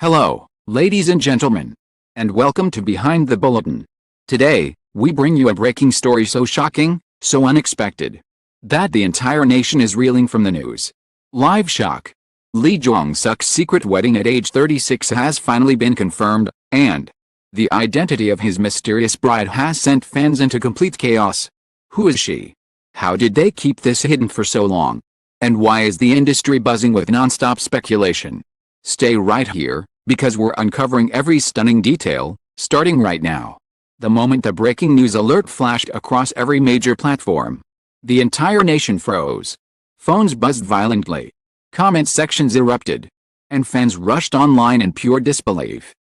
Hello, ladies and gentlemen, and welcome to Behind the Bulletin. Today, we bring you a breaking story so shocking, so unexpected, that the entire nation is reeling from the news. Live shock. Jong Suk's secret wedding at age 36 has finally been confirmed, and the identity of his mysterious bride has sent fans into complete chaos. Who is she? How did they keep this hidden for so long? And why is the industry buzzing with non-stop speculation? Stay right here, because we're uncovering every stunning detail, starting right now. The moment the breaking news alert flashed across every major platform, the entire nation froze. Phones buzzed violently. Comment sections erupted. And fans rushed online in pure disbelief.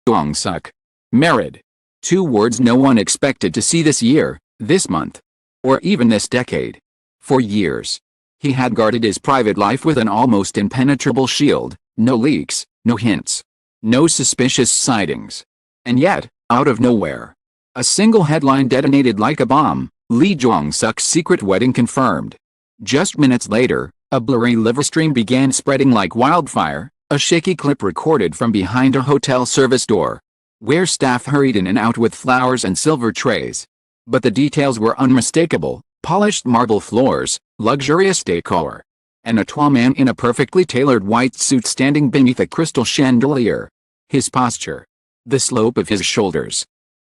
Jong Suk. Married. Two words no one expected to see this year, this month, or even this decade. For years, he had guarded his private life with an almost impenetrable shield. No leaks, no hints, no suspicious sightings. And yet, out of nowhere, a single headline detonated like a bomb. Jong Suk's secret wedding confirmed. Just minutes later, a blurry live stream began spreading like wildfire, a shaky clip recorded from behind a hotel service door, where staff hurried in and out with flowers and silver trays. But the details were unmistakable: polished marble floors, luxurious decor, and a tall man in a perfectly tailored white suit standing beneath a crystal chandelier. His posture, the slope of his shoulders,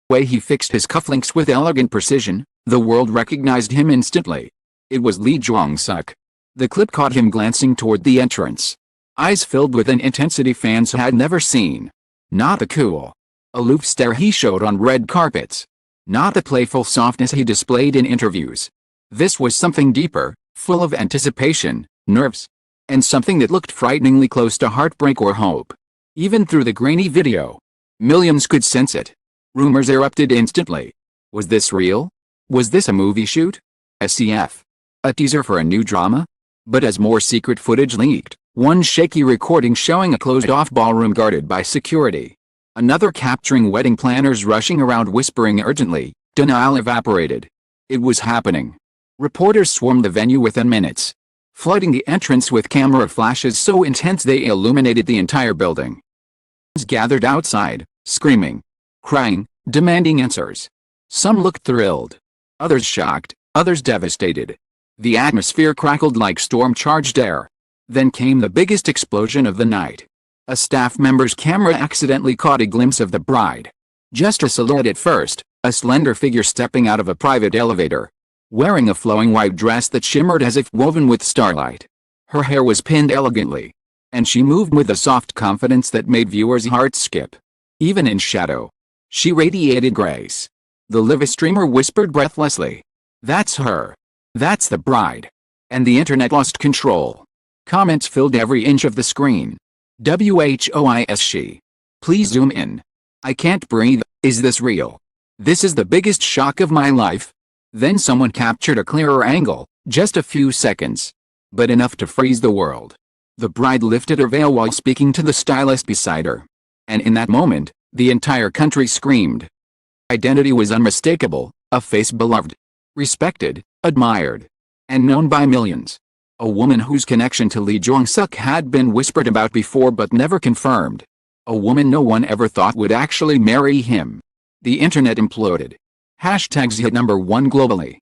the way he fixed his cufflinks with elegant precision, the world recognized him instantly. It was Jong Suk. The clip caught him glancing toward the entrance, eyes filled with an intensity fans had never seen. Not the cool, aloof stare he showed on red carpets. Not the playful softness he displayed in interviews. This was something deeper, full of anticipation, nerves, and something that looked frighteningly close to heartbreak or hope. Even through the grainy video, millions could sense it. Rumors erupted instantly. Was this real? Was this a movie shoot? SCF? A teaser for a new drama? But as more secret footage leaked, one shaky recording showing a closed-off ballroom guarded by security, another capturing wedding planners rushing around whispering urgently, denial evaporated. It was happening. Reporters swarmed the venue within minutes, flooding the entrance with camera flashes so intense they illuminated the entire building. Fans gathered outside, screaming, crying, demanding answers. Some looked thrilled, others shocked, others devastated. The atmosphere crackled like storm-charged air. Then came the biggest explosion of the night. A staff member's camera accidentally caught a glimpse of the bride. Just a silhouette at first, a slender figure stepping out of a private elevator, wearing a flowing white dress that shimmered as if woven with starlight. Her hair was pinned elegantly, and she moved with a soft confidence that made viewers' hearts skip. Even in shadow, she radiated grace. The live streamer whispered breathlessly, "That's her. That's the bride." And the internet lost control. Comments filled every inch of the screen. "WHOIS she? Please zoom in. I can't breathe. Is this real? This is the biggest shock of my life." Then someone captured a clearer angle, just a few seconds, but enough to freeze the world. The bride lifted her veil while speaking to the stylist beside her. And in that moment, the entire country screamed. Identity was unmistakable, a face beloved, respected, admired, and known by millions. A woman whose connection to Jong Suk had been whispered about before but never confirmed. A woman no one ever thought would actually marry him. The internet imploded. Hashtags hit #1 globally.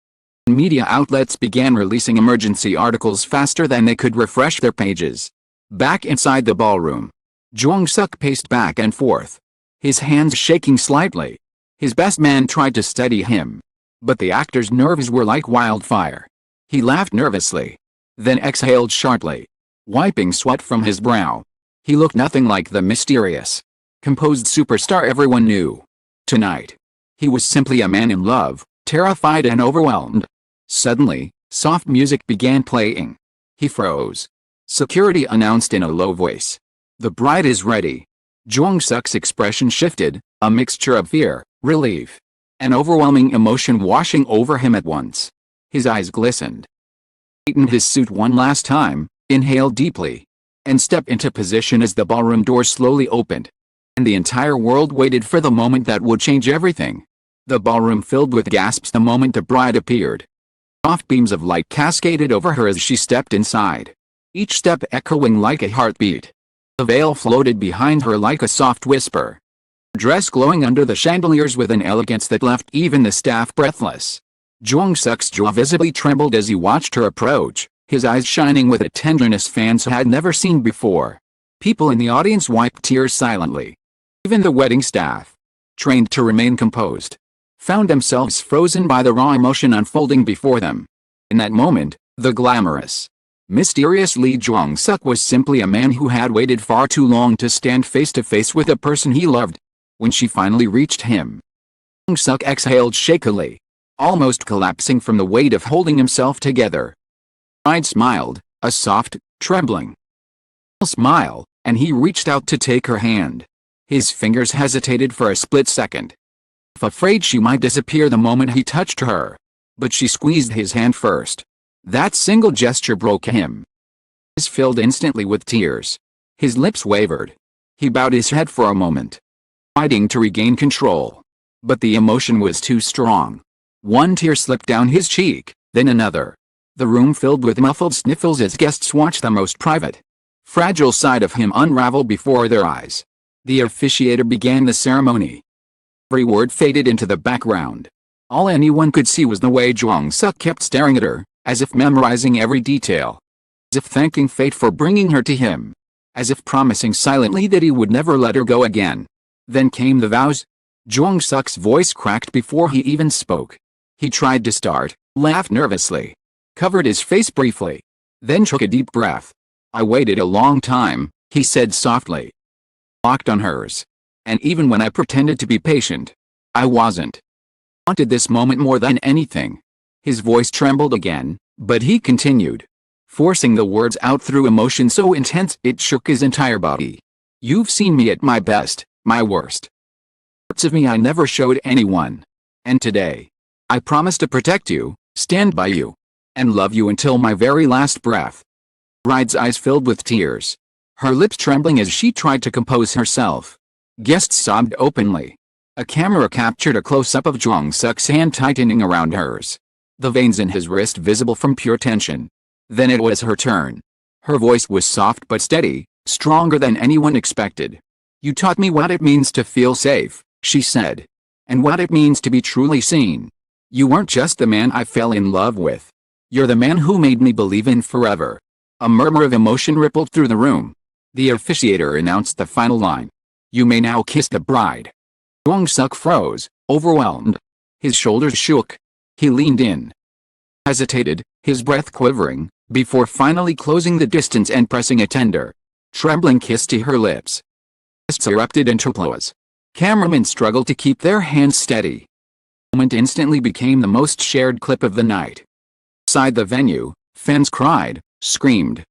Media outlets began releasing emergency articles faster than they could refresh their pages. Back inside the ballroom, Jong Suk paced back and forth, his hands shaking slightly. His best man tried to steady him, but the actor's nerves were like wildfire. He laughed nervously, then exhaled sharply, wiping sweat from his brow. He looked nothing like the mysterious, composed superstar everyone knew. Tonight, he was simply a man in love, terrified and overwhelmed. Suddenly, soft music began playing. He froze. Security announced in a low voice, "The bride is ready." Jong Suk's expression shifted, a mixture of fear, relief, and overwhelming emotion washing over him at once. His eyes glistened. He tightened his suit one last time, inhaled deeply, and stepped into position as the ballroom doors slowly opened. And the entire world waited for the moment that would change everything. The ballroom filled with gasps the moment the bride appeared. Soft beams of light cascaded over her as she stepped inside, each step echoing like a heartbeat. The veil floated behind her like a soft whisper. Her dress glowing under the chandeliers with an elegance that left even the staff breathless. Jong Suk's jaw visibly trembled as he watched her approach, his eyes shining with a tenderness fans had never seen before. People in the audience wiped tears silently. Even the wedding staff, trained to remain composed, found themselves frozen by the raw emotion unfolding before them. In that moment, the glamorous, mysterious Lee Jong Suk was simply a man who had waited far too long to stand face to face with a person he loved. When she finally reached him, Jong Suk exhaled shakily, almost collapsing from the weight of holding himself together. The bride smiled, a soft, trembling smile, and he reached out to take her hand. His fingers hesitated for a split second, afraid she might disappear the moment he touched her. But she squeezed his hand first. That single gesture broke him. His eyes filled instantly with tears. His lips wavered. He bowed his head for a moment, fighting to regain control. But the emotion was too strong. One tear slipped down his cheek, then another. The room filled with muffled sniffles as guests watched the most private, fragile side of him unravel before their eyes. The officiator began the ceremony. Every word faded into the background. All anyone could see was the way Jong Suk kept staring at her, as if memorizing every detail. As if thanking fate for bringing her to him. As if promising silently that he would never let her go again. Then came the vows. Jong Suk's voice cracked before he even spoke. He tried to start, laughed nervously, covered his face briefly, then took a deep breath. I waited a long time, he said softly. Locked on hers. And even when I pretended to be patient, I wasn't. I wanted this moment more than anything. His voice trembled again, but he continued, forcing the words out through emotion so intense it shook his entire body. You've seen me at my best, my worst. Parts of me I never showed anyone. And today, I promise to protect you, stand by you, and love you until my very last breath. The bride's eyes filled with tears, her lips trembling as she tried to compose herself. Guests sobbed openly. A camera captured a close-up of Jong Suk's hand tightening around hers, the veins in his wrist visible from pure tension. Then it was her turn. Her voice was soft but steady, stronger than anyone expected. You taught me what it means to feel safe, she said. And what it means to be truly seen. You weren't just the man I fell in love with. You're the man who made me believe in forever. A murmur of emotion rippled through the room. The officiator announced the final line. You may now kiss the bride. Jong Suk froze, overwhelmed. His shoulders shook. He leaned in, hesitated, his breath quivering, before finally closing the distance and pressing a tender, trembling kiss to her lips. Guests erupted into applause. Cameramen struggled to keep their hands steady. The moment instantly became the most shared clip of the night. Outside the venue, fans cried, screamed,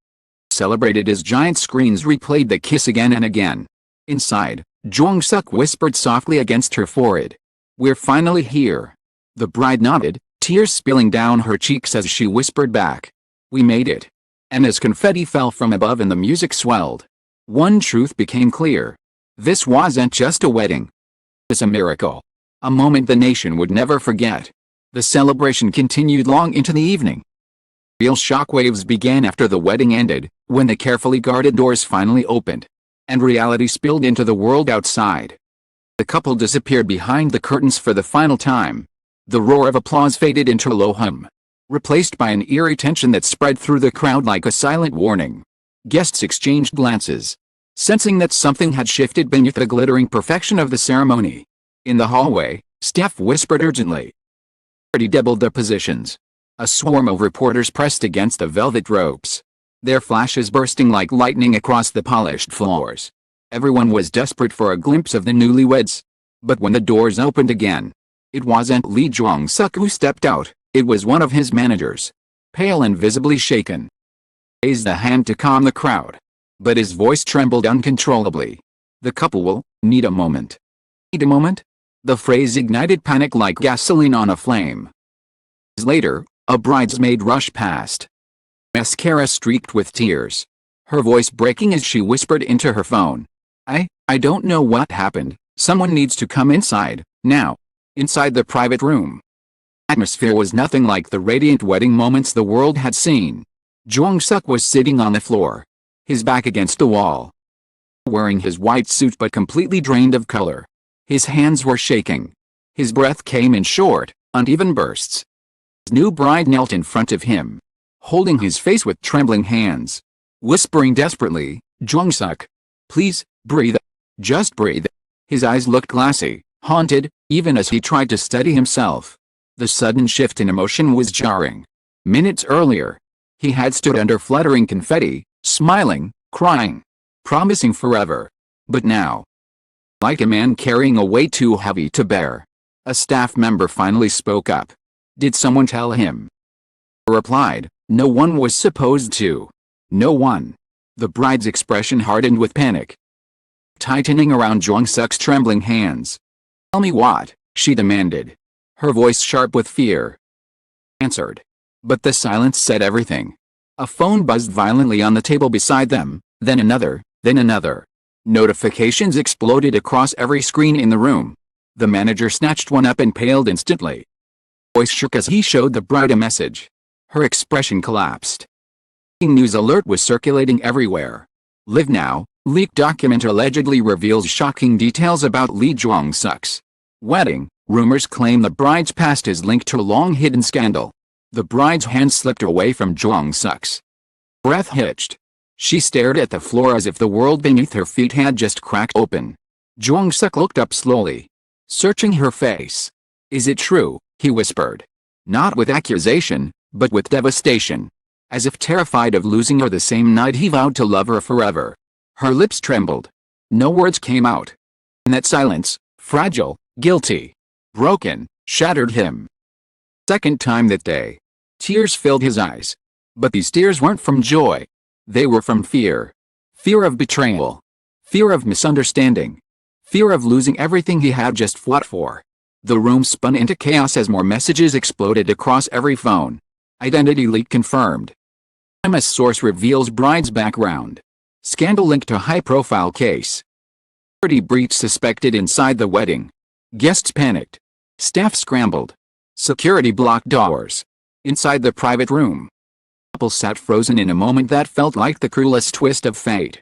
celebrated as giant screens replayed the kiss again and again. Inside, Jong Suk whispered softly against her forehead. We're finally here. The bride nodded, tears spilling down her cheeks as she whispered back. We made it. And as confetti fell from above and the music swelled, one truth became clear. This wasn't just a wedding. It was a miracle. A moment the nation would never forget. The celebration continued long into the evening. Real shockwaves began after the wedding ended, when the carefully guarded doors finally opened, and reality spilled into the world outside. The couple disappeared behind the curtains for the final time. The roar of applause faded into a low hum, replaced by an eerie tension that spread through the crowd like a silent warning. Guests exchanged glances, sensing that something had shifted beneath the glittering perfection of the ceremony. In the hallway, staff whispered urgently. Already doubled their positions. A swarm of reporters pressed against the velvet ropes, their flashes bursting like lightning across the polished floors. Everyone was desperate for a glimpse of the newlyweds. But when the doors opened again, it wasn't Lee Jong Suk who stepped out, it was one of his managers, pale and visibly shaken. He raised a hand to calm the crowd, but his voice trembled uncontrollably. The couple will need a moment. Need a moment? The phrase ignited panic like gasoline on a flame. Later, a bridesmaid rushed past, mascara streaked with tears, her voice breaking as she whispered into her phone. I don't know what happened. Someone needs to come inside, now. Inside the private room. Atmosphere was nothing like the radiant wedding moments the world had seen. Jong Suk was sitting on the floor, his back against the wall, wearing his white suit but completely drained of color. His hands were shaking. His breath came in short, uneven bursts. His new bride knelt in front of him, holding his face with trembling hands, whispering desperately, "Jong Suk, please, breathe. Just breathe." His eyes looked glassy, haunted, even as he tried to steady himself. The sudden shift in emotion was jarring. Minutes earlier, he had stood under fluttering confetti, smiling, crying, promising forever. But now, like a man carrying a weight too heavy to bear, a staff member finally spoke up. Did someone tell him? He replied, "No one was supposed to. No one." The bride's expression hardened with panic, tightening around Jong Suk's trembling hands. "Tell me what," she demanded, her voice sharp with fear. Answered. But the silence said everything. A phone buzzed violently on the table beside them, then another, then another. Notifications exploded across every screen in the room. The manager snatched one up and paled instantly. His voice shook as he showed the bride a message. Her expression collapsed. A news alert was circulating everywhere. Live Now, leaked document allegedly reveals shocking details about Lee Jong Suk's wedding. Rumors claim the bride's past is linked to a long-hidden scandal. The bride's hand slipped away from Jong Suk's. Breath hitched. She stared at the floor as if the world beneath her feet had just cracked open. Jong Suk looked up slowly, searching her face. "Is it true?" he whispered. Not with accusation, but with devastation. As if terrified of losing her the same night he vowed to love her forever. Her lips trembled. No words came out. And that silence, fragile, guilty, broken, shattered him. Second time that day. Tears filled his eyes. But these tears weren't from joy. They were from fear. Fear of betrayal. Fear of misunderstanding. Fear of losing everything he had just fought for. The room spun into chaos as more messages exploded across every phone. Identity leak confirmed. MS source reveals bride's background. Scandal linked to high-profile case. Security breach suspected inside the wedding. Guests panicked. Staff scrambled. Security blocked doors. Inside the private room, the couple sat frozen in a moment that felt like the cruelest twist of fate.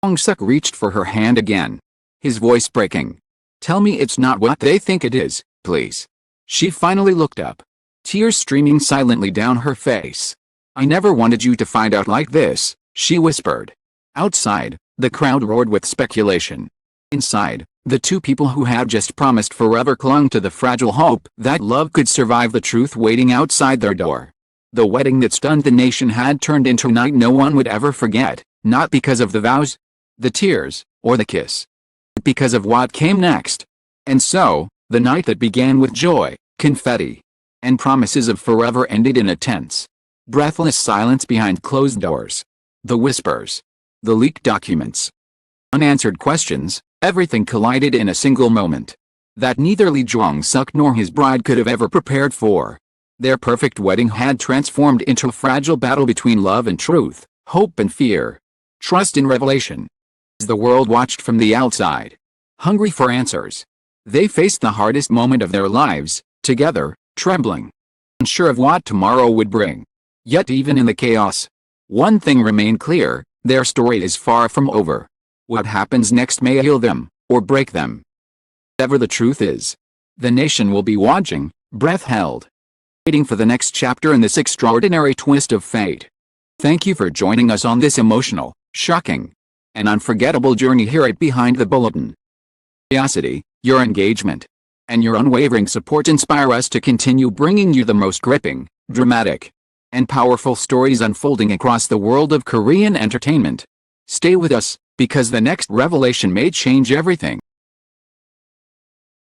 Jong Suk reached for her hand again, his voice breaking. "Tell me it's not what they think it is, please." She finally looked up, tears streaming silently down her face. "I never wanted you to find out like this," she whispered. Outside, the crowd roared with speculation. Inside, the two people who had just promised forever clung to the fragile hope that love could survive the truth waiting outside their door. The wedding that stunned the nation had turned into a night no one would ever forget, not because of the vows, the tears, or the kiss, but because of what came next. And so, the night that began with joy, confetti, and promises of forever ended in a tense, breathless silence behind closed doors. The whispers, the leaked documents, unanswered questions, everything collided in a single moment that neither Lee Jong Suk nor his bride could have ever prepared for. Their perfect wedding had transformed into a fragile battle between love and truth, hope and fear, trust and revelation. As the world watched from the outside, hungry for answers, they faced the hardest moment of their lives, together, trembling, unsure of what tomorrow would bring. Yet even in the chaos, one thing remained clear: their story is far from over. What happens next may heal them, or break them. Whatever the truth is, the nation will be watching, breath held, waiting for the next chapter in this extraordinary twist of fate. Thank you for joining us on this emotional, shocking, and unforgettable journey here at Behind the Bulletin. Curiosity, your engagement, and your unwavering support inspire us to continue bringing you the most gripping, dramatic, and powerful stories unfolding across the world of Korean entertainment. Stay with us, because the next revelation may change everything.